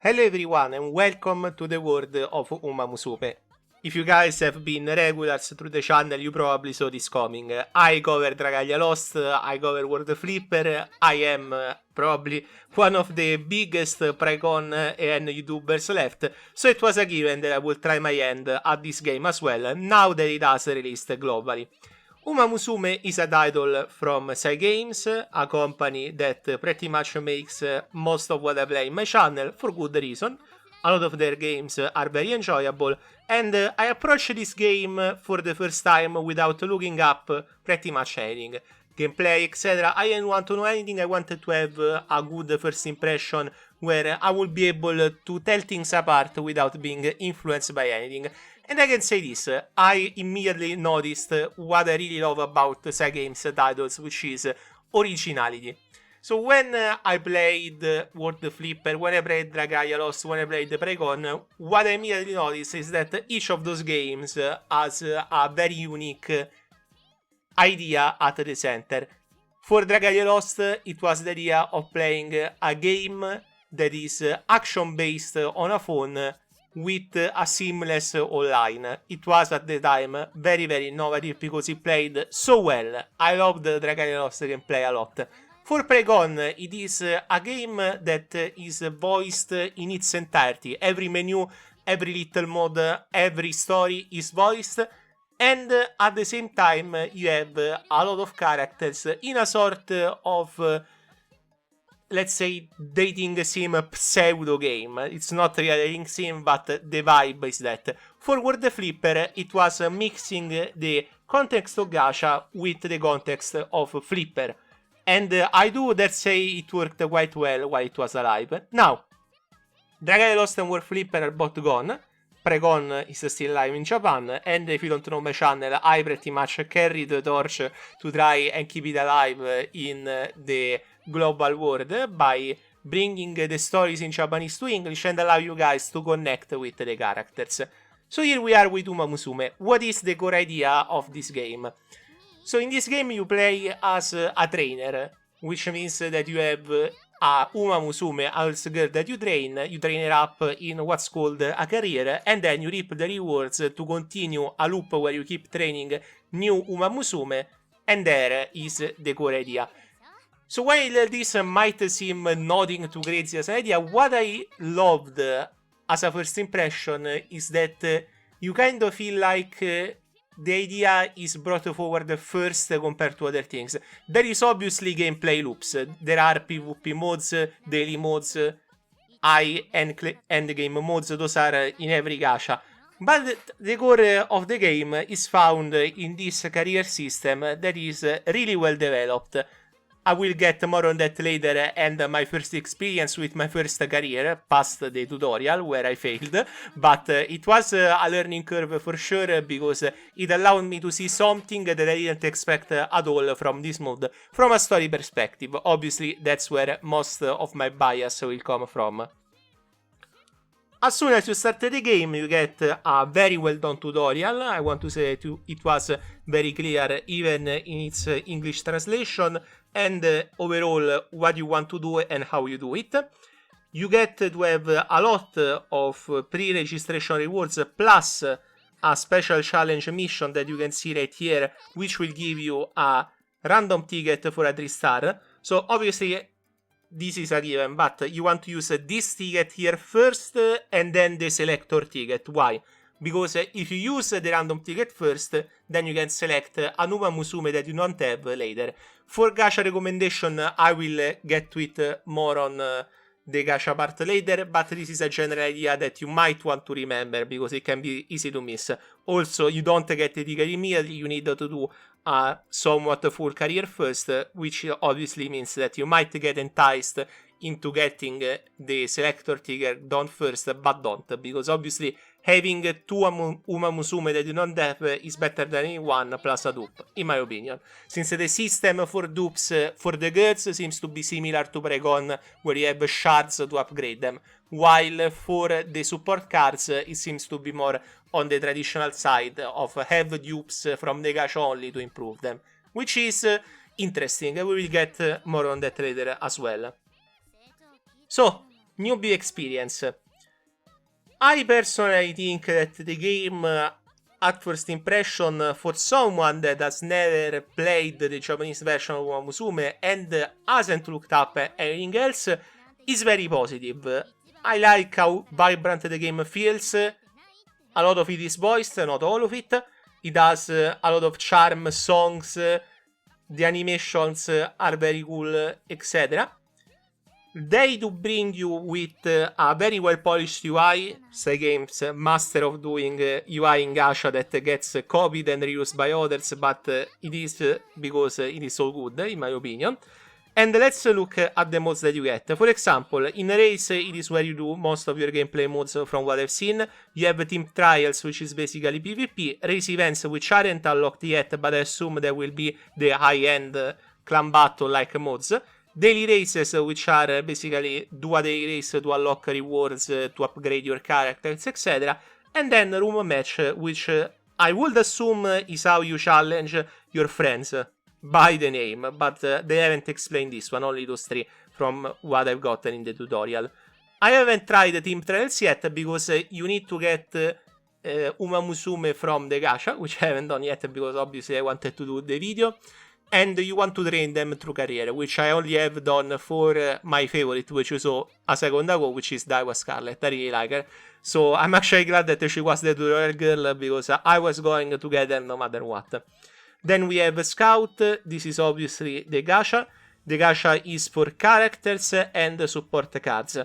Hello everyone and welcome to the world of Umamusume. If you guys have been regulars through the channel, you probably saw this coming. I cover Dragalia Lost, I cover World Flipper, I am probably one of the biggest Priconne EN YouTubers left, so it was a given that I would try my hand at this game as well, now that it has released globally. Umamusume is a title from Cygames, a company that pretty much makes most of what I play in my channel for good reason. A lot of their games are very enjoyable, and I approached this game for the first time without looking up pretty much anything. Gameplay, etc. I didn't want to know anything, I wanted to have a good first impression where I would be able to tell things apart without being influenced by anything. And I can say this, I immediately noticed what I really love about Cygames titles, which is originality. So when I played World Flipper, when I played Dragalia Lost, when I played Priconne, what I immediately noticed is that each of those games has a very unique idea at the center. For Dragalia Lost, it was the idea of playing a game that is action-based on a phone with a seamless online. It was at the time very innovative because it played so well. I loved Dragalia Lost gameplay a lot. For Priconne, it is a game that is voiced in its entirety. Every menu, every little mod, every story is voiced. And at the same time, you have a lot of characters in a sort of, let's say, dating sim pseudo game. It's not really a dating sim, but the vibe is that. For World Flipper, it was mixing the context of Gacha with the context of Flipper. And I do dare say it worked quite well while it was alive. Now, Dragalia Lost and World Flipper are both gone. Priconne is still alive in Japan, and if you don't know my channel, I pretty much carry the torch to try and keep it alive in the global world by bringing the stories in Japanese to English and allow you guys to connect with the characters. So here we are with Umamusume. What is the core idea of this game? So in this game you play as a trainer, which means that you have a Umamusume, a horse girl that you train her up in what's called a career, and then you reap the rewards to continue a loop where you keep training new Umamusume, and there is the core idea. So while this might seem nothing too crazy as an idea, what I loved as a first impression is that you kind of feel like the idea is brought forward first compared to other things. There is obviously gameplay loops. There are PvP modes, daily modes, endgame modes. Those are in every gacha. But the core of the game is found in this career system that is really well developed. I will get more on that later, and my first experience with my first career, past the tutorial where I failed, but it was a learning curve for sure, because it allowed me to see something that I didn't expect at all from this mode, from a story perspective. Obviously, that's where most of my bias will come from. As soon as you start the game, you get a very well done tutorial. I want to say that it was very clear even in its English translation, and overall what you want to do and how you do it. You get to have a lot of pre-registration rewards plus a special challenge mission that you can see right here, which will give you a random ticket for a 3-star. So obviously this is a given, but you want to use this ticket here first and then the selector ticket. Why? Because if you use the random ticket first, then you can select a Umamusume that you don't have later. For gacha recommendation, I will get to it more on the gacha part later, but this is a general idea that you might want to remember because it can be easy to miss. Also, you don't get the ticket immediately, you need to do a somewhat full career first, which obviously means that you might get enticed into getting the selector ticket done first, but don't, because obviously having 2 Umamusume that you don't have is better than any one plus a dupe, in my opinion. Since the system for dupes for the girls seems to be similar to Priconne, where you have shards to upgrade them, while for the support cards it seems to be more on the traditional side of have dupes from the gacha only to improve them, which is interesting. We will get more on that later as well. So, Newbie experience. I personally think that the game, at first impression, for someone that has never played the Japanese version of Umamusume and hasn't looked up at anything else, is very positive. I like how vibrant the game feels. A lot of it is voiced, not all of it. It has a lot of charm, songs, the animations are very cool, etc. They do bring you with a very well polished UI, Cygame's master of doing UI in Gacha that gets copied and reused by others, but it is because it is so good, in my opinion. And let's look at the modes that you get. For example, in Race, it is where you do most of your gameplay modes from what I've seen. You have Team Trials, which is basically PvP, Race Events, which aren't unlocked yet, but I assume there will be the high-end clan battle-like modes. Daily races, which are basically do a daily race to unlock rewards, to upgrade your characters, etc. And then room match, which I would assume is how you challenge your friends by the name, but they haven't explained this one, only those three from what I've gotten in the tutorial. I haven't tried the team trials yet because you need to get Umamusume from the Gacha, which I haven't done yet because obviously I wanted to do the video. And you want to train them through career, which I only have done for my favorite, which you saw a second ago, which is Daiwa Scarlet. I really like her. So I'm actually glad that she was the tutorial girl, because I was going to get her no matter what. Then we have Scout. This is obviously the Gacha. The Gacha is for characters and support cards.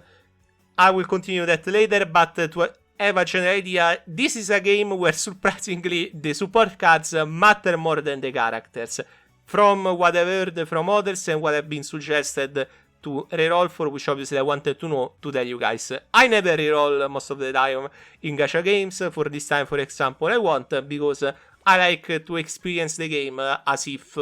I will continue that later, but to have a general idea, this is a game where surprisingly the support cards matter more than the characters. From what I've heard from others and what have been suggested to reroll for, which obviously I wanted to know to tell you guys. I never reroll most of the time in gacha games. For this time, for example, I want, because I like to experience the game as if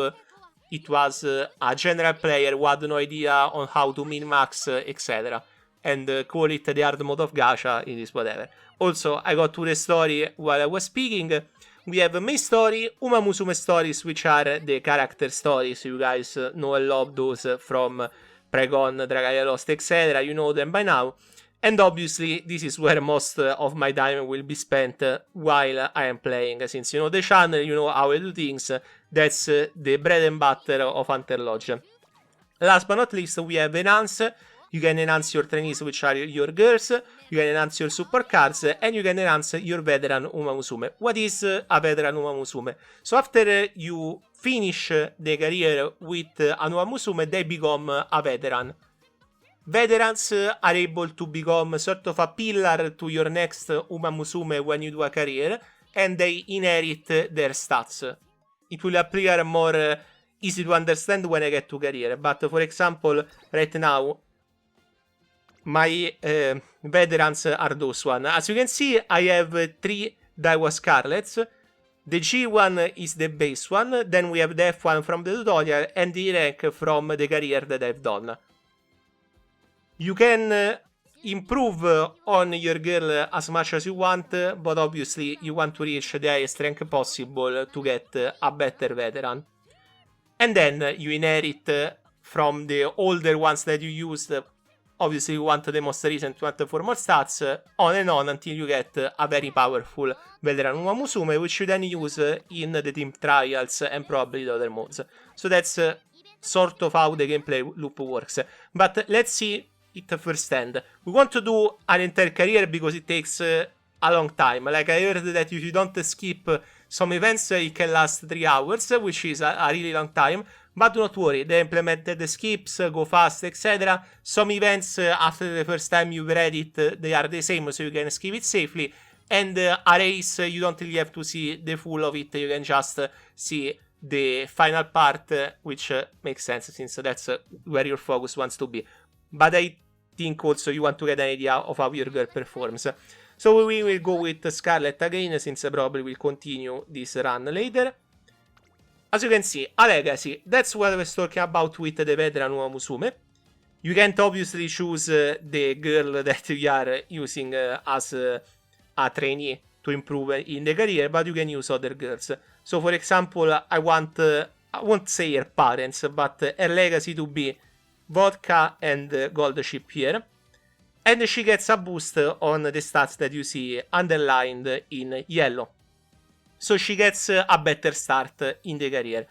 it was a general player who had no idea on how to min-max, etc. And call it the hard mode of gacha, it is whatever. Also, I got to the story while I was speaking. We have a main story, Umamusume stories, which are the character stories. You guys know and love those from Priconne, Dragalia Lost, etc. You know them by now. And obviously, this is where most of my time will be spent while I am playing. Since you know the channel, you know how I do things. That's the bread and butter of Hunter Lodge. Last but not least, we have Enhance. You can enhance your trainees, which are your girls, you can enhance your support cards, and you can enhance your veteran Umamusume. What is a veteran Umamusume? So after you finish the career with an Umamusume, they become a veteran. Veterans are able to become sort of a pillar to your next Umamusume when you do a career, and they inherit their stats. It will appear more easy to understand when I get to career, but for example, right now, my veterans are those one. As you can see, I have 3 Daiwa Scarlets. The G one is the base one, then we have the F one from the tutorial, and the rank from the career that I've done. You can improve on your girl as much as you want, but obviously you want to reach the highest rank possible to get a better veteran. And then you inherit from the older ones that you used. Obviously, you want the most recent, you want for more stats, on and on until you get a very powerful veteran Umamusume, which you then use in the team trials and probably the other modes. So that's sort of how the gameplay loop works. But let's see it firsthand. We want to do an entire career because it takes a long time. Like I heard that if you don't skip some events, it can last 3 hours, which is a really long time. But do not worry, they implemented the skips, go fast, etc. Some events, after the first time you've read it, they are the same, so you can skip it safely. And a race, you don't really have to see the full of it, you can just see the final part, which makes sense, since that's where your focus wants to be. But I think also you want to get an idea of how your girl performs. So we will go with Scarlet again, since I probably will continue this run later. As you can see, a legacy, that's what I was talking about with the veteran Umamusume. You can't obviously choose the girl that you are using as a trainee to improve in the career, but you can use other girls. So for example, I won't say her parents, but her legacy to be Vodka and Gold Ship here. And she gets a boost on the stats that you see underlined in yellow. So she gets a better start in the career.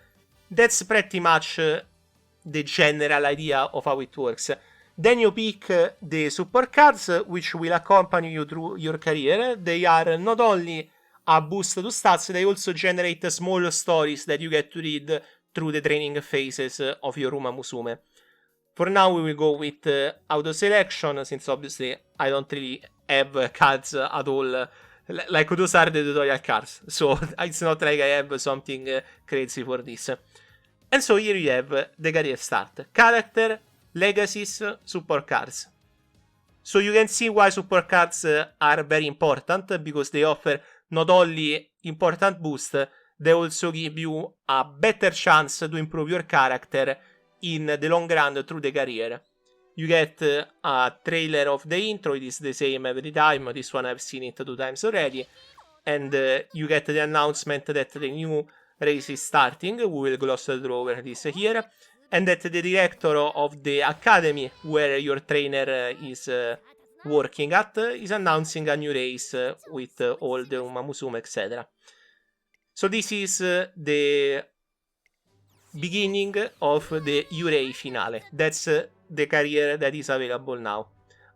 That's pretty much the general idea of how it works. Then you pick the support cards, which will accompany you through your career. They are not only a boost to stats, they also generate small stories that you get to read through the training phases of your Umamusume. For now, we will go with auto selection, since obviously I don't really have cards at all. Like, those are the tutorial cards, so it's not like I have something crazy for this. And so here you have the career start. Character, legacies, support cards. So you can see why support cards are very important, because they offer not only important boost, they also give you a better chance to improve your character in the long run through the career. You get a trailer of the intro, it is the same every time, this one I've seen it 2 times already, and you get the announcement that the new race is starting. We will gloss through over this here, and that the director of the academy where your trainer is working at is announcing a new race with all the Umamusume, etc. So this is the beginning of the Urei finale. That's the career that is available now.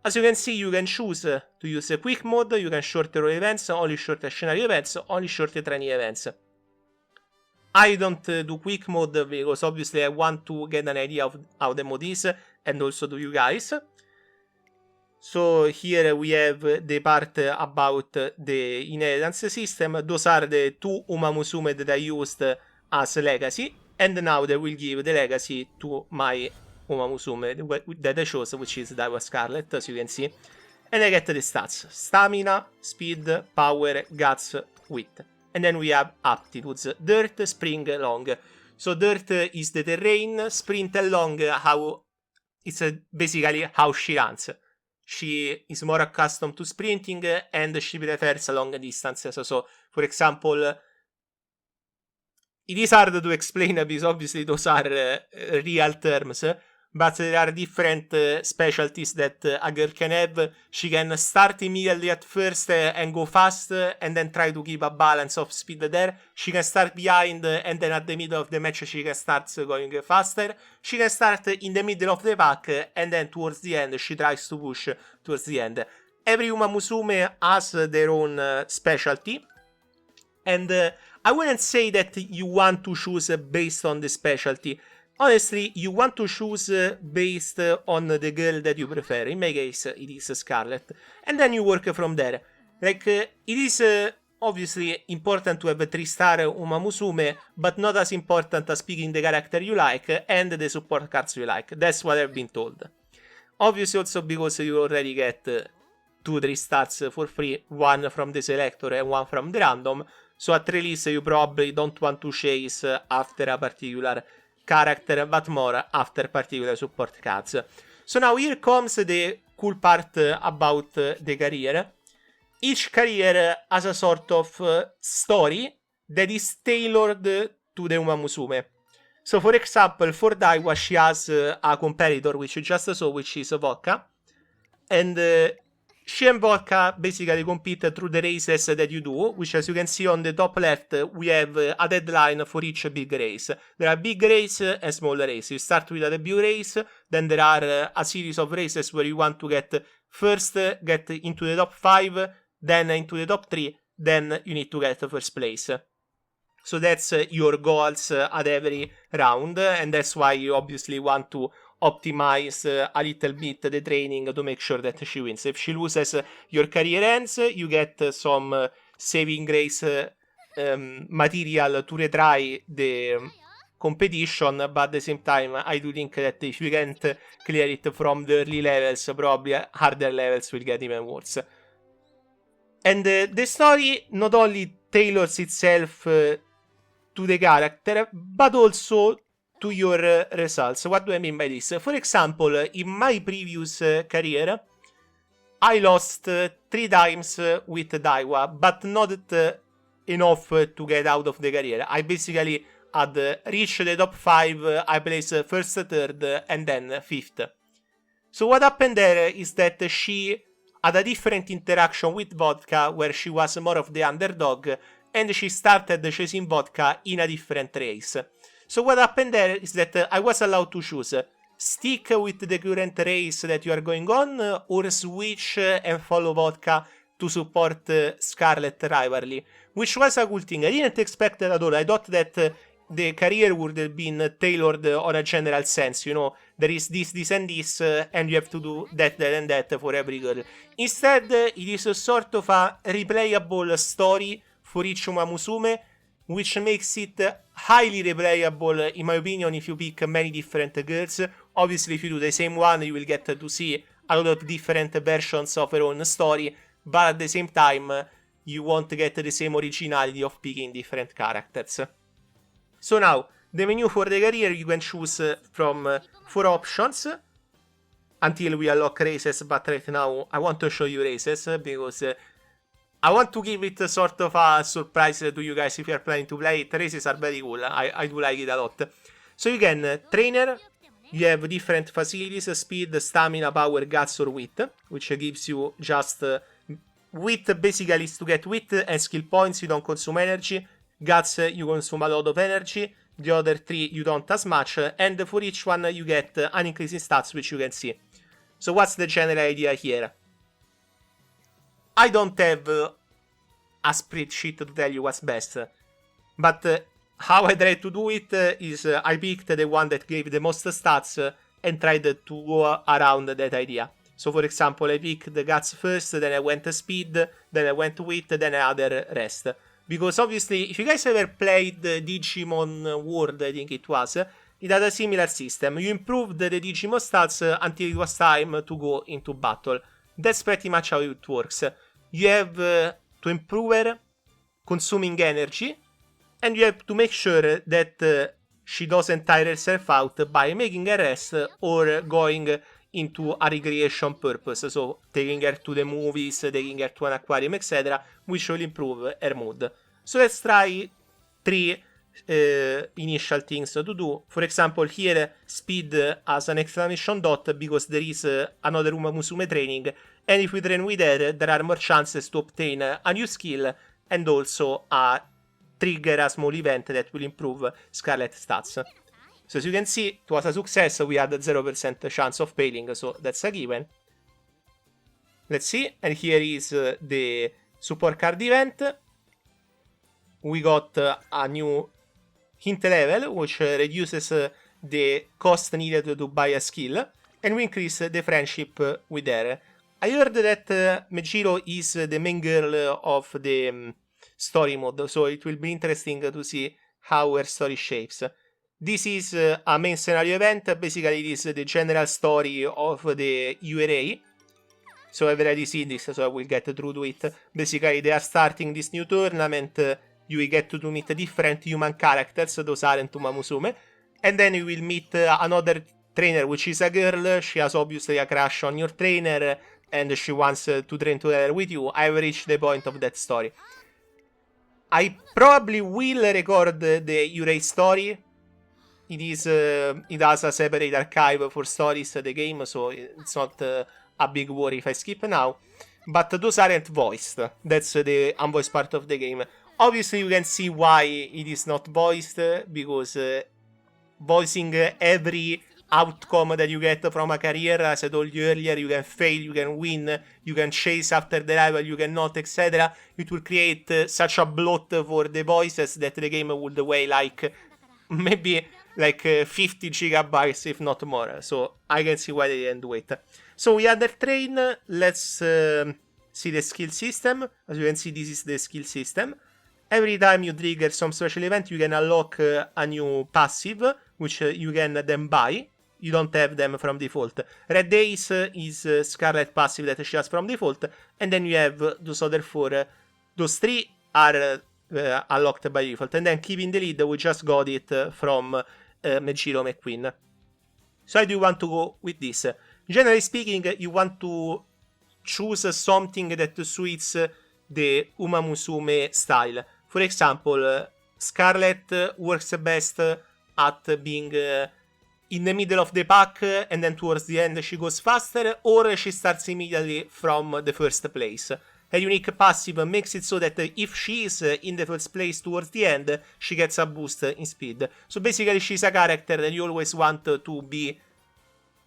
As you can see, you can choose to use a quick mode, you can short roll events, only short scenario events, only short training events. I don't do quick mode because obviously I want to get an idea of how the mode is, and also to you guys. So here we have the part about the inheritance system. Those are the 2 Umamusume that I used as legacy, and now they will give the legacy to my Umamusume that I chose, which is Daiwa Scarlet, as you can see. And I get the stats: stamina, speed, power, guts, wit. And then we have aptitudes: dirt, spring, long. So dirt is the terrain, sprint and long, how it's basically how she runs. She is more accustomed to sprinting, and she prefers long distances. So, for example, it is hard to explain because obviously those are real terms, but there are different specialties that a girl can have. She can start immediately at first and go fast, and then try to keep a balance of speed there. She can start behind, and then at the middle of the match she can start going faster. She can start in the middle of the pack, and then towards the end she tries to push towards the end. Every Umamusume has their own specialty, and I wouldn't say that you want to choose based on the specialty. Honestly, you want to choose based on the girl that you prefer. In my case, it is Scarlet. And then you work from there. Like, it is obviously important to have a 3-star Umamusume, but not as important as picking the character you like and the support cards you like. That's what I've been told. Obviously also because you already get 2-3 stars for free, 1 from the selector and 1 from the random. So at release you probably don't want to chase after a particular character, but more after particular support cards. So now here comes the cool part about the career. Each career has a sort of story that is tailored to the Umamusume. So for example, for Daiwa she has a competitor which you just saw, which is Vodka. And she and Vodka basically compete through the races that you do, which as you can see on the top left, we have a deadline for each big race. There are big race and small race. You start with a debut race, then there are a series of races where you want to get into the top 5, then into the top 3, then you need to get first place. So that's your goals at every round, and that's why you obviously want to optimize a little bit the training to make sure that she wins. If she loses, your career ends. You get some saving grace material to retry the competition, but at the same time I do think that if you can't clear it from the early levels, probably harder levels will get even worse. And the story not only tailors itself to the character, but also to your results. What do I mean by this? For example, in my previous career, I lost 3 times with Daiwa, but not enough to get out of the career. I basically had reached the top 5, I placed first, third, and then 5th. So what happened there is that she had a different interaction with vodka where she was more of the underdog and she started chasing vodka in a different race. So what happened there is that I was allowed to choose stick with the current race that you are going on or switch and follow vodka to support Scarlet rivalry, which was a cool thing. I didn't expect it at all. I thought that the career would have been tailored on a general sense, you know, there is this and this, and you have to do that and that for every girl. Instead, it is a sort of a replayable story for each Umamusume, which makes it highly replayable, in my opinion, if you pick many different girls. Obviously, if you do the same one, you will get to see a lot of different versions of her own story, but at the same time, you won't get the same originality of picking different characters. So now, the menu for the career, you can choose from 4 options until we unlock races, but right now I want to show you races because I want to give it sort of a surprise to you guys if you are planning to play it. Races are very cool, I do like it a lot. So you can trainer, you have different facilities, speed, stamina, power, guts or wit, which gives you just wit basically is to get wit and skill points, you don't consume energy. Guts, you consume a lot of energy. The other 3 you don't as much, and for each one you get an increase in stats, which you can see. So what's the general idea here? I don't have a spreadsheet to tell you what's best, but how I tried to do it is I picked the one that gave the most stats and tried to go around that idea. So for example, I picked the guts first, then I went speed, then I went wit, then I added rest. Because obviously, if you guys ever played Digimon World, I think it was, it had a similar system. You improved the Digimon stats until it was time to go into battle. That's pretty much how it works. You have to improve her, consuming energy, and you have to make sure that she doesn't tire herself out by making her rest or going into a recreation purpose, so taking her to the movies, taking her to an aquarium, etc., which will improve her mood. So let's try 3 initial things to do. For example, here speed has an exclamation dot because there is another Umamusume training, and if we train with her, there are more chances to obtain a new skill and also trigger a small event that will improve Scarlet stats. So as you can see, it was a success, we had a 0% chance of failing, so that's a given. Let's see, and here is the support card event. We got a new hint level, which reduces the cost needed to buy a skill, and we increase the friendship with her. I heard that Mejiro is the main girl of the story mode, so it will be interesting to see how her story shapes. This is a main scenario event. Basically, it is the general story of the URA. So I've already seen this, so I will get through to it. Basically, they are starting this new tournament. You will get to meet different human characters. Those aren't Umamusume. And then you will meet another trainer, which is a girl. She has obviously a crush on your trainer, and she wants to train together with you. I've reached the point of that story. I probably will record the URA story. It has a separate archive for stories, the game, so it's not a big worry if I skip now. But those aren't voiced. That's the unvoiced part of the game. Obviously, you can see why it is not voiced, because voicing every outcome that you get from a career, as I told you earlier, you can fail, you can win, you can chase after the rival, you cannot, etc. It will create such a bloat for the voices that the game would weigh like maybe like 50 gigabytes, if not more. So I can see why they didn't do it. So we had the train. Let's see the skill system. As you can see, this is the skill system. Every time you trigger some special event, you can unlock a new passive, which you can then buy. You don't have them from default. Red Ace is Scarlet passive that she has from default. And then you have those other 4. Those 3 are unlocked by default. And then keeping the lead, we just got it from Mejiro McQueen. So how do you want to go with this? Generally speaking, you want to choose something that suits the Umamusume style. For example, Scarlet works best at being in the middle of the pack and then towards the end she goes faster, or she starts immediately from the first place. Her unique passive makes it so that if she is in the first place towards the end, she gets a boost in speed. So basically she's a character that you always want to be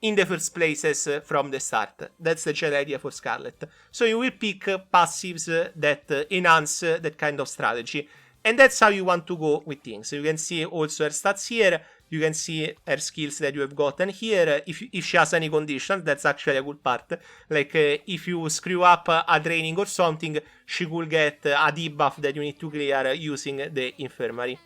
in the first places from the start. That's the general idea for Scarlet. So you will pick passives that enhance that kind of strategy. And that's how you want to go with things. You can see also her stats here. You can see her skills that you have gotten here. If she has any conditions, that's actually a good part. Like, if you screw up a training or something, she could get a debuff that you need to clear using the infirmary.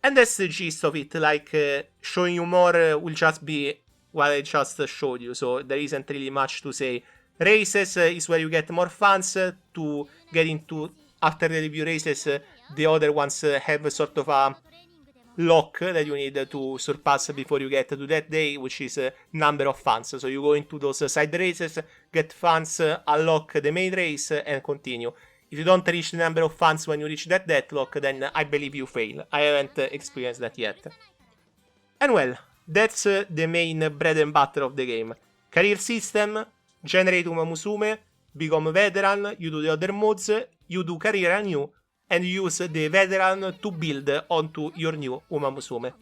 And that's the gist of it. Like, showing you more will just be what I just showed you. So there isn't really much to say. Races is where you get more funds to get into. After the review races, the other ones have a sort of a lock that you need to surpass before you get to that day, which is number of funds. So you go into those side races, get funds, unlock the main race, and continue. If you don't reach the number of funds when you reach that deadlock, then I believe you fail. I haven't experienced that yet. And well, that's the main bread and butter of the game. Career system, generate Umamusume, become veteran, you do the other mods, you do career anew, and use the veteran to build onto your new Umamusume.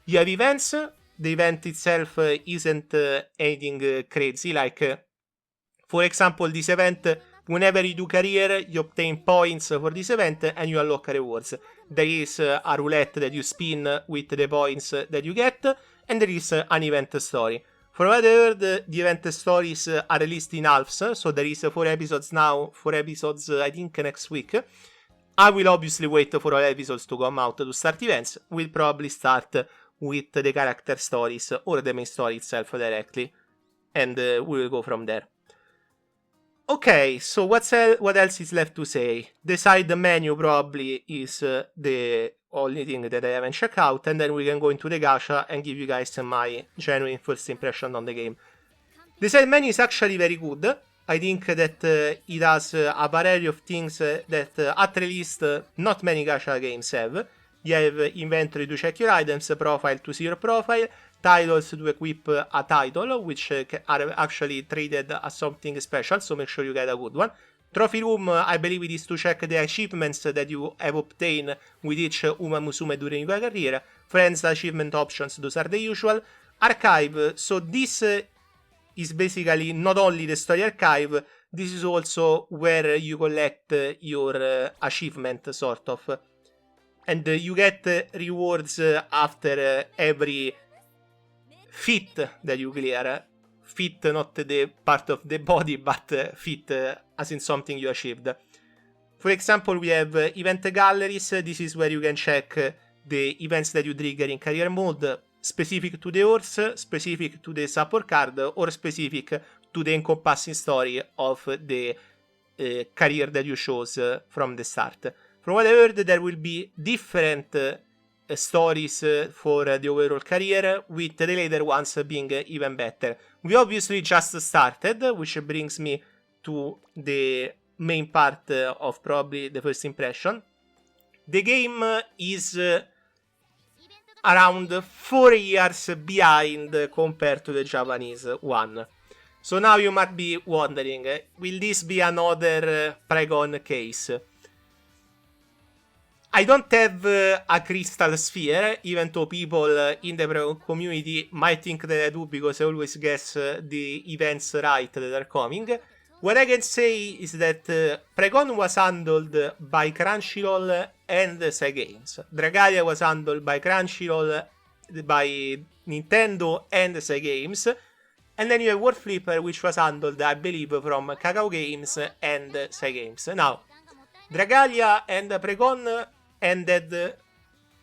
You have events. The event itself isn't anything crazy, like, for example, this event, whenever you do career, you obtain points for this event and you unlock rewards. There is a roulette that you spin with the points that you get, and there is an event story. From what I heard, the event stories are released in halves, so there is 4 episodes now, 4 episodes I think next week. I will obviously wait for all episodes to come out to start events. We'll probably start with the character stories or the main story itself directly, and we will go from there. Okay, so what else is left to say? The side menu probably is the only thing that I haven't checked out, and then we can go into the gacha and give you guys my genuine first impression on the game. The side menu is actually very good. I think that it has a variety of things that at least not many gacha games have. You have inventory to check your items, profile to see your profile, titles to equip a title, which are actually treated as something special, so make sure you get a good one. Trophy room, I believe it is to check the achievements that you have obtained with each Umamusume during your career. Friends, achievement options, those are the usual. Archive, so this is basically not only the story archive, this is also where you collect your achievement, sort of. And you get rewards after every feat that you clear. Feat, not the part of the body, but feat as in something you achieved. For example, we have event galleries. This is where you can check the events that you trigger in career mode, specific to the horse, specific to the support card, or specific to the encompassing story of the career that you chose from the start. From what I heard, there will be different stories for the overall career, with the later ones being even better. We obviously just started, which brings me to the main part of probably the first impression. The game is around 4 years behind compared to the Japanese one. So now you might be wondering, will this be another Priconne case? I don't have a crystal sphere, even though people in the Priconne community might think that I do, because I always guess the events right that are coming. What I can say is that Priconne was handled by Crunchyroll and Cygames. Dragalia was handled by Crunchyroll, by Nintendo and Cygames. And then you have World Flipper, which was handled, I believe, from Kakao Games and Cygames. Now, Dragalia and Priconne ended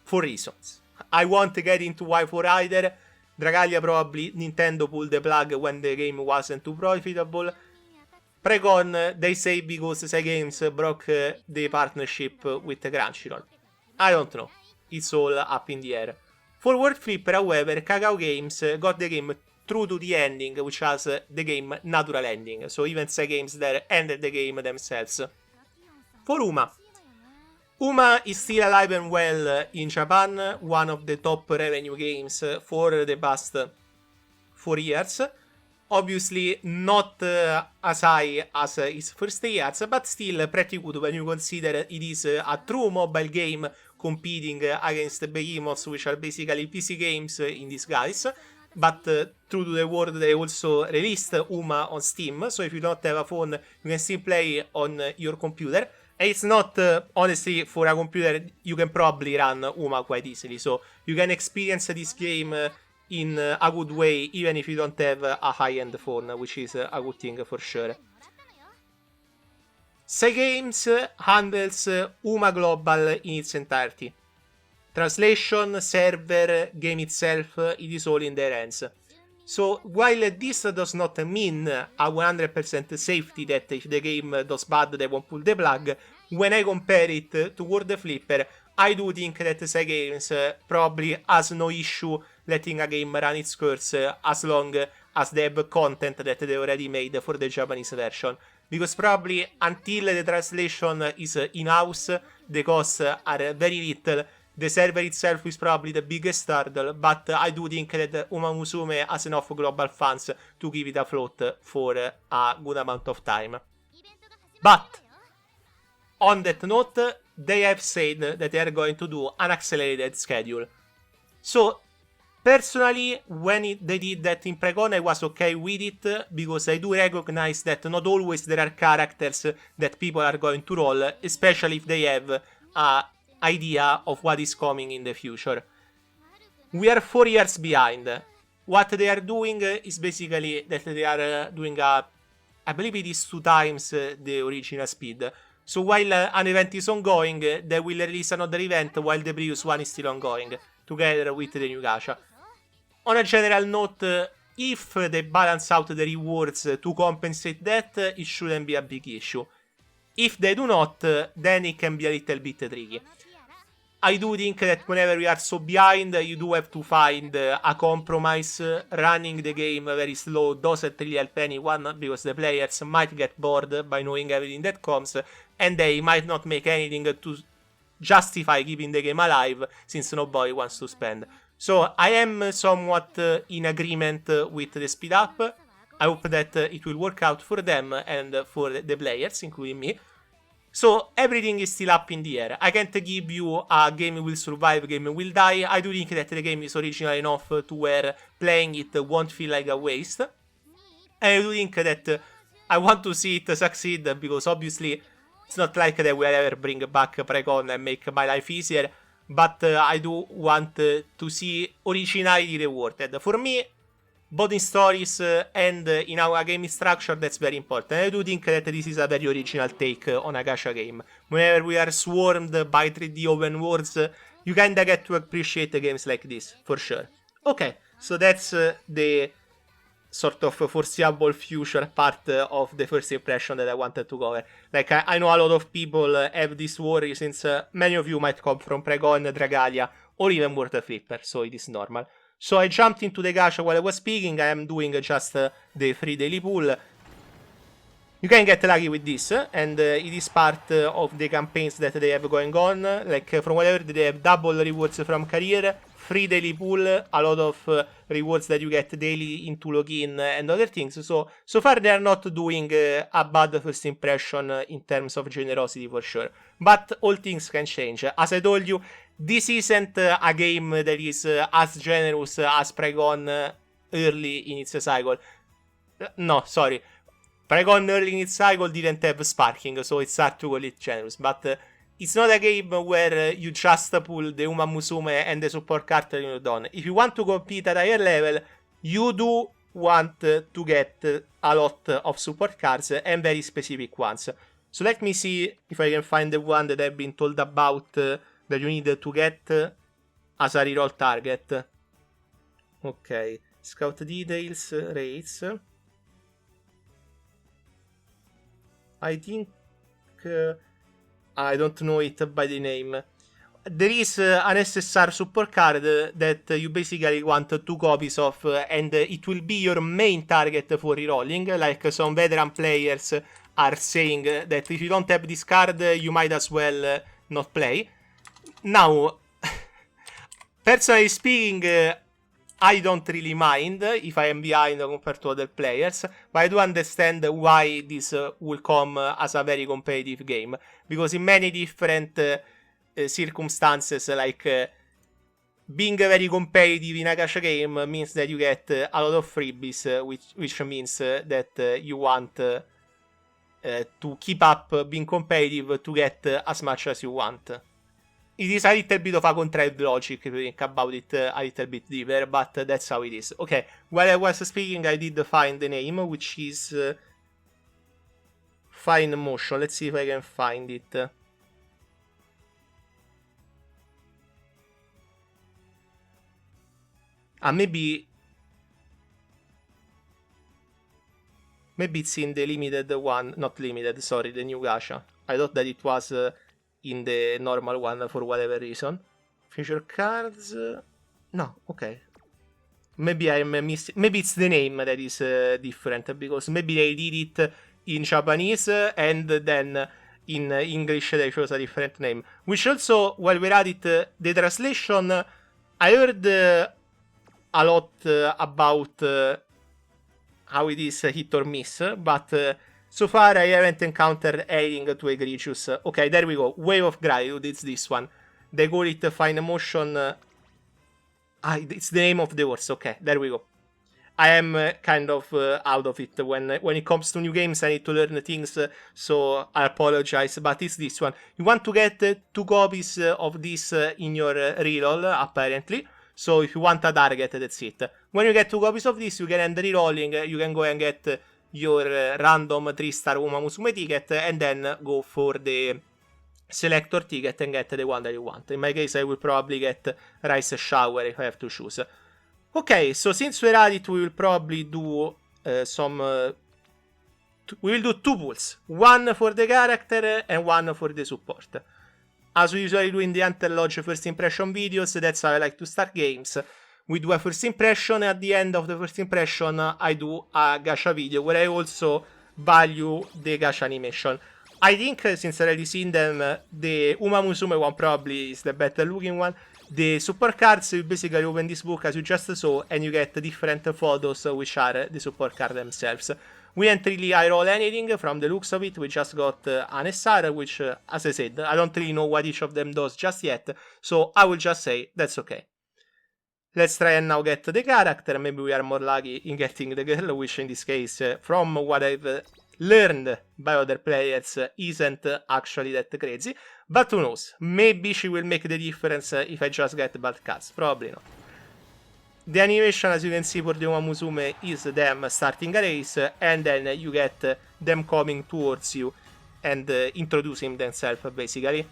for reasons. I won't get into why for either. Dragalia probably Nintendo pulled the plug when the game wasn't too profitable. Priconne, they say because Cygames broke the partnership with Crunchyroll. I don't know. It's all up in the air. For World Flipper, however, Kakao Games got the game true to the ending, which has the game natural ending. So even Cygames there ended the game themselves. For Uma is still alive and well in Japan, one of the top revenue games for the past 4 years. Obviously not as high as its first years, but still pretty good when you consider it is a true mobile game competing against the behemoths, which are basically PC games in disguise. But true to the word, they also released Uma on Steam, so if you don't have a phone, you can still play on your computer. And it's not, honestly, for a computer, you can probably run Uma quite easily, so you can experience this game in a good way, even if you don't have a high-end phone, which is a good thing for sure. Cygames handles Uma Global in its entirety. Translation, server, game itself, it is all in their hands. So, while this does not mean a 100% safety that if the game does bad, they won't pull the plug, when I compare it to World Flipper, I do think that Cygames probably has no issue letting a game run its course as long as they have content that they already made for the Japanese version. Because probably until the translation is in-house, the costs are very little. The server itself is probably the biggest hurdle, but I do think that Umamusume has enough global fans to give it a float for a good amount of time. But, on that note, they have said that they are going to do an accelerated schedule. So, personally, when they did that in Priconne, I was okay with it, because I do recognize that not always there are characters that people are going to roll, especially if they have a idea of what is coming in the future. We are 4 years behind. What they are doing is basically that they are doing I believe it is 2 times the original speed. So while an event is ongoing, they will release another event while the previous one is still ongoing, together with the new gacha. On a general note, if they balance out the rewards to compensate that, it shouldn't be a big issue. If they do not, then it can be a little bit tricky. I do think that whenever we are so behind, you do have to find a compromise. Running the game very slow doesn't really help anyone, because the players might get bored by knowing everything that comes, and they might not make anything to justify keeping the game alive, since nobody wants to spend. So I am somewhat in agreement with the speed up. I hope that it will work out for them and for the players, including me. So everything is still up in the air. I can't give you a game will survive, game will die. I do think that the game is original enough to where playing it won't feel like a waste. And I do think that I want to see it succeed, because obviously it's not like they will ever bring back Priconne and make my life easier. But I do want to see originality rewarded. For me, both in stories and in our game structure, that's very important. I do think that this is a very original take on a gacha game. Whenever we are swarmed by 3D open worlds, you kinda get to appreciate games like this, for sure. Okay, so that's the sort of foreseeable future part of the first impression that I wanted to cover. Like, I know a lot of people have this worry, since many of you might come from Priconne, Dragalia, or even World Flipper, so it is normal. So I jumped into the gacha while I was speaking. I am doing just the free daily pool. You can get lucky with this, and it is part of the campaigns that they have going on. Like, from whatever, they have double rewards from career, free daily pool, a lot of rewards that you get daily into login and other things. So far they are not doing a bad first impression in terms of generosity, for sure. But all things can change. As I told you, this isn't a game that is as generous as Priconne early in its cycle. No, sorry. Priconne early in its cycle didn't have sparking, so it's hard to call it generous. But it's not a game where you just pull the Umamusume and the support card and you're done. If you want to compete at a higher level, you do want to get a lot of support cards and very specific ones. So let me see if I can find the one that I've been told about that you need to get as a reroll target. Okay, scout details, rates. I think I don't know it by the name. There is an SSR support card that you basically want 2 copies of, and it will be your main target for rerolling. Like, some veteran players are saying that if you don't have this card, you might as well not play. Now, personally speaking, I don't really mind if I am behind compared to other players, but I do understand why this will come as a very competitive game, because in many different circumstances, like being very competitive in a gacha game means that you get a lot of freebies, which means that you want to keep up being competitive to get as much as you want. It is a little bit of a contrived logic if you think about it a little bit deeper, but that's how it is. Okay, while I was speaking, I did find the name, which is Fine Motion. Let's see if I can find it. Maybe it's in the limited one, not limited, sorry, the new gacha. I thought that it was in the normal one for whatever reason. Feature cards, no, okay. Maybe I'm missing, maybe it's the name that is different, because maybe they did it in Japanese and then in English they chose a different name. Which also, while we're at it, the translation, I heard a lot about how it is hit or miss, but so far I haven't encountered anything too egregious. Okay, there we go. Wave of Gratitude, it's this one. They call it Fine Emotion. It's the name of the horse. Okay, there we go. I am kind of out of it when it comes to new games. I need to learn things, so I apologize, but it's this one. You want to get 2 copies of this in your reroll, apparently. So if you want a target, that's it. When you get 2 copies of this, you can end rerolling. You can go and get your random 3-star Umamusume ticket, and then go for the selector ticket and get the one that you want. In my case, I will probably get Rice Shower if I have to choose. Okay, so since we're at it, we will probably do we will do 2 pools. One for the character and one for the support. As we usually do in the Hunter Lodge first impression videos, that's how I like to start games. We do a first impression, and at the end of the first impression, I do a gacha video where I also value the gacha animation. I think, since I've already seen them, the Umamusume one probably is the better looking one. The support cards, you basically open this book as you just saw, and you get different photos, which are the support cards themselves. We didn't really eye roll anything from the looks of it. We just got an SR, which, as I said, I don't really know what each of them does just yet, so I will just say that's okay. Let's try and now get the character. Maybe we are more lucky in getting the girl, which in this case, from what I've learned by other players, isn't actually that crazy. But who knows? Maybe she will make the difference if I just get bad cards. Probably not. The animation, as you can see, for the Umamusume is them starting a race, and then you get them coming towards you and introducing themselves, basically.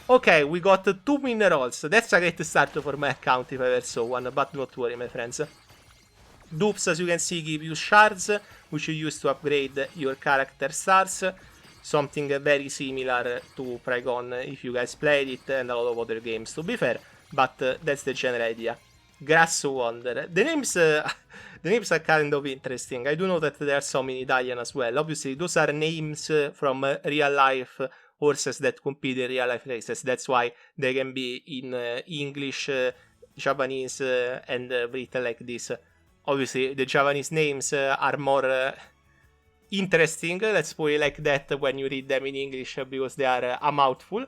Okay, we got 2 minerals. That's a great start for my account if I ever saw one, but don't worry, my friends. Dupes, as you can see, give you shards, which you use to upgrade your character stars. Something very similar to Priconne if you guys played it, and a lot of other games, to be fair, but that's the general idea. Grass Wonder. The names are kind of interesting. I do know that there are some in Italian as well. Obviously, those are names from real life horses that compete in real life races. That's why they can be in English, Japanese, and written like this. Obviously, the Japanese names are more interesting, let's put it like that, when you read them in English, because they are a mouthful.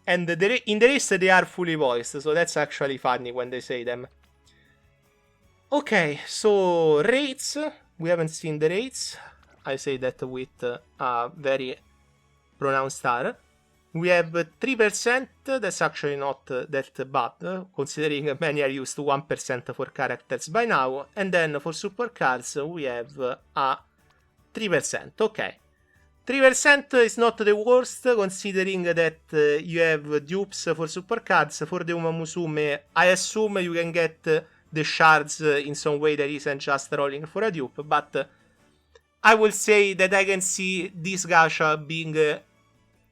And in the race, they are fully voiced, so that's actually funny when they say them. Okay, so rates. We haven't seen the rates. I say that with a very pronounced R. We have 3%, that's actually not that bad, considering many are used to 1% for characters by now. And then for support cards, we have a 3%, okay. 3% is not the worst, considering that you have dupes for support cards. For the Umamusume, I assume you can get the shards in some way that isn't just rolling for a dupe, but I will say that I can see this gacha being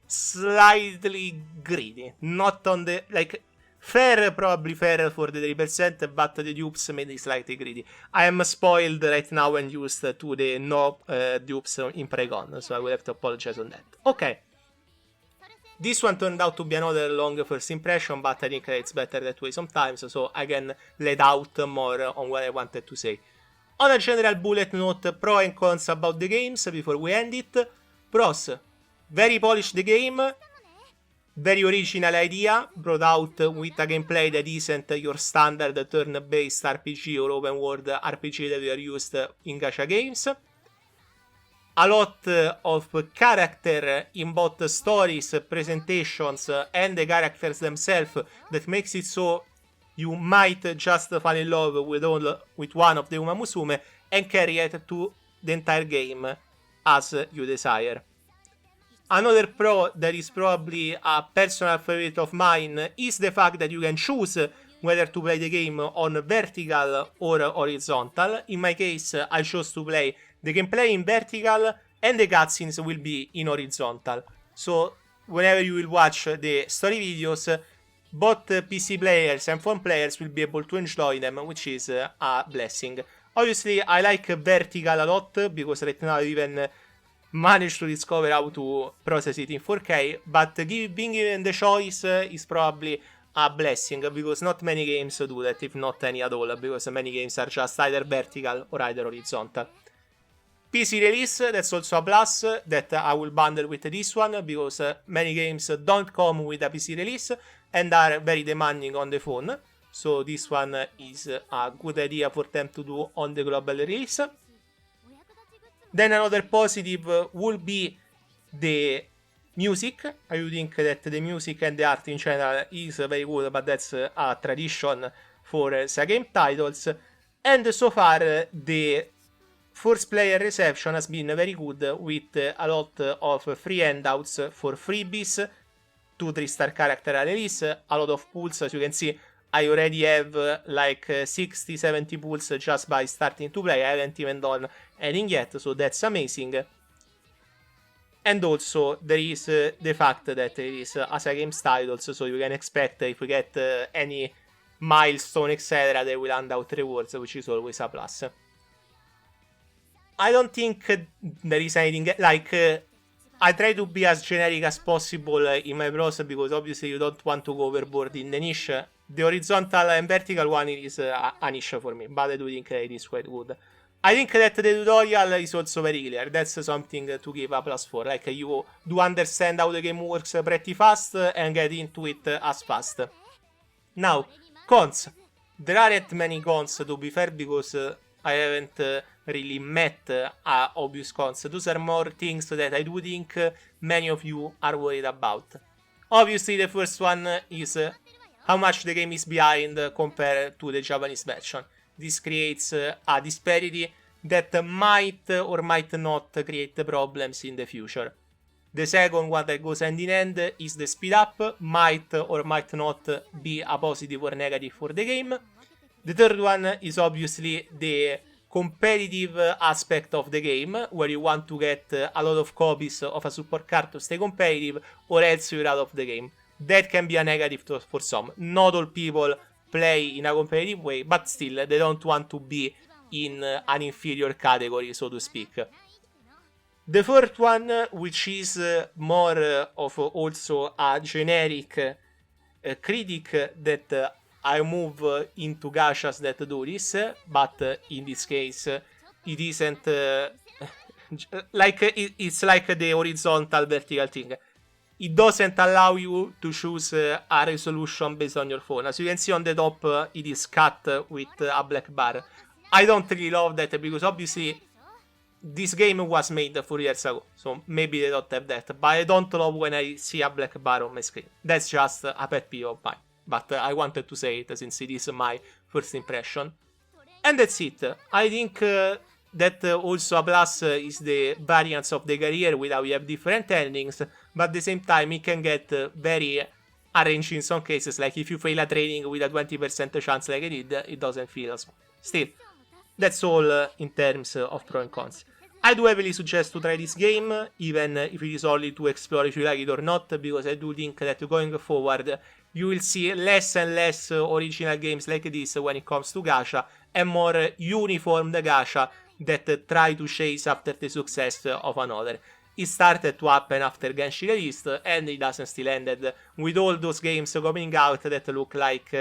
slightly greedy. Not on the, like, fair, probably fair for the 3%, but the dupes made it slightly greedy. I am spoiled right now and used to the no dupes in Priconne, so I will have to apologize on that. Okay. This one turned out to be another long first impression, but I think that it's better that way sometimes, so I can let out more on what I wanted to say. On a general bullet note, pro and cons about the games before we end it. Pros: very polished game, very original idea, brought out with a gameplay that isn't your standard turn-based RPG or open world RPG that we are used in gacha games. A lot of character in both stories, presentations, and the characters themselves that makes it so you might just fall in love with one of the Umamusume and carry it to the entire game as you desire. Another pro that is probably a personal favorite of mine is the fact that you can choose whether to play the game on vertical or horizontal. In my case, I chose to play the gameplay in vertical and the cutscenes will be in horizontal. So whenever you will watch the story videos, both PC players and phone players will be able to enjoy them, which is a blessing. Obviously, I like vertical a lot because right now I even managed to discover how to process it in 4K, but being given the choice is probably a blessing because not many games do that, if not any at all, because many games are just either vertical or either horizontal. PC release, that's also a plus that I will bundle with this one because many games don't come with a PC release and are very demanding on the phone. So this one is a good idea for them to do on the global release. Then another positive would be the music. I think that the music and the art in general is very good, but that's a tradition for game titles. And so far the first player reception has been very good with a lot of free handouts for freebies, 2-3 star character release, a lot of pulls. As you can see, I already have like 60-70 pulls just by starting to play. I haven't even done anything yet, so that's amazing. And also there is the fact that it is Asa Games titles, so you can expect if you get any milestone etc. they will hand out rewards, which is always a plus. I don't think there is anything like I try to be as generic as possible in my pros because obviously you don't want to go overboard in the niche. The horizontal and vertical one is a niche for me, but I do think it is quite good. I think that the tutorial is also very clear. That's something to give a plus for. Like, you do understand how the game works pretty fast and get into it as fast. Now, cons. There aren't many cons, to be fair, because I haven't really met obvious cons. Those are more things that I do think many of you are worried about. Obviously, the first one is how much the game is behind compared to the Japanese version. This creates a disparity that might or might not create problems in the future. The second one that goes hand in hand is the speed up, might or might not be a positive or negative for the game. The third one is obviously the competitive aspect of the game, where you want to get a lot of copies of a support card to stay competitive, or else you're out of the game. That can be a negative for some. Not all people play in a competitive way, but still, they don't want to be in an inferior category, so to speak. The fourth one, which is more of also a generic critic that I move into gachas that do this, but in this case, it isn't like it's like the horizontal vertical thing. It doesn't allow you to choose a resolution based on your phone. As you can see on the top, it is cut with a black bar. I don't really love that because obviously this game was made 4 years ago, so maybe they don't have that. But I don't love when I see a black bar on my screen. That's just a pet peeve of mine. But I wanted to say it since it is my first impression. And that's it. I think that also a plus is the variance of the career with how you have different endings, but at the same time it can get very arranged in some cases. Like if you fail a training with a 20% chance like I did, it doesn't feel as well. Still, that's all in terms of pro and cons. I do heavily suggest to try this game, even if it is only to explore if you like it or not, because I do think that going forward you will see less and less original games like this when it comes to gacha, and more uniform gacha that try to chase after the success of another. it started to happen after Genshin released, and it doesn't still ended with all those games coming out that look like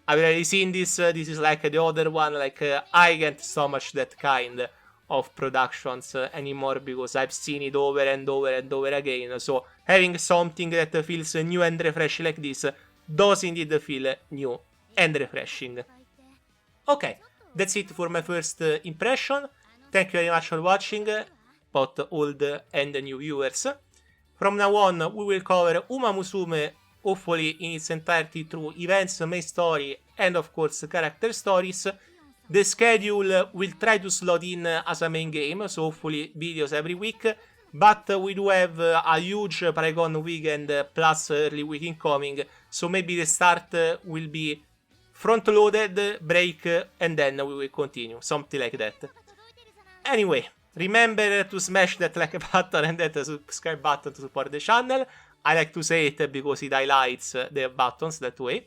I've already seen this. This is like the other one. Like I can't stomach that kind of productions anymore because I've seen it over and over and over again. So having something that feels new and refreshing like this does indeed feel new and refreshing. Okay, that's it for my first impression. Thank you very much for watching, both old and new viewers. From now on, we will cover Umamusume, hopefully in its entirety through events, main story, and of course character stories. The schedule will try to slot in as a main game, so hopefully videos every week. But we do have a huge Priconne weekend plus early week incoming, so maybe the start will be front-loaded, break, and then we will continue, something like that. Anyway, remember to smash that like button and that subscribe button to support the channel. I like to say it because it highlights the buttons that way.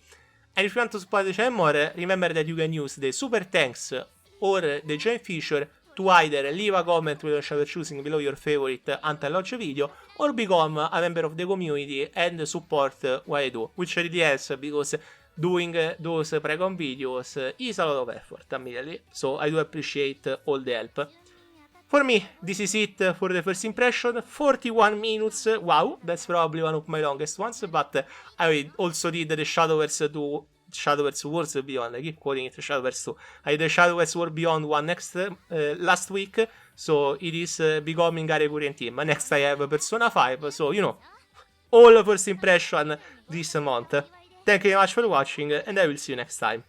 And if you want to support the channel more, remember that you can use the super thanks or the join feature to either leave a comment with your choosing below your favorite until I launch a video, or become a member of the community and support what I do, which really helps because doing those Priconne videos is a lot of effort, admittedly, so I do appreciate all the help. For me, this is it for the first impression. 41 minutes, wow, that's probably one of my longest ones, but I also did the Shadowverse 2, Shadowverse Wars Beyond, I keep calling it Shadowverse 2. I did the Shadowverse War Beyond one last week, so it is becoming a recurrent theme. Next I have Persona 5, so you know, all first impression this month. Thank you very much for watching, and I will see you next time.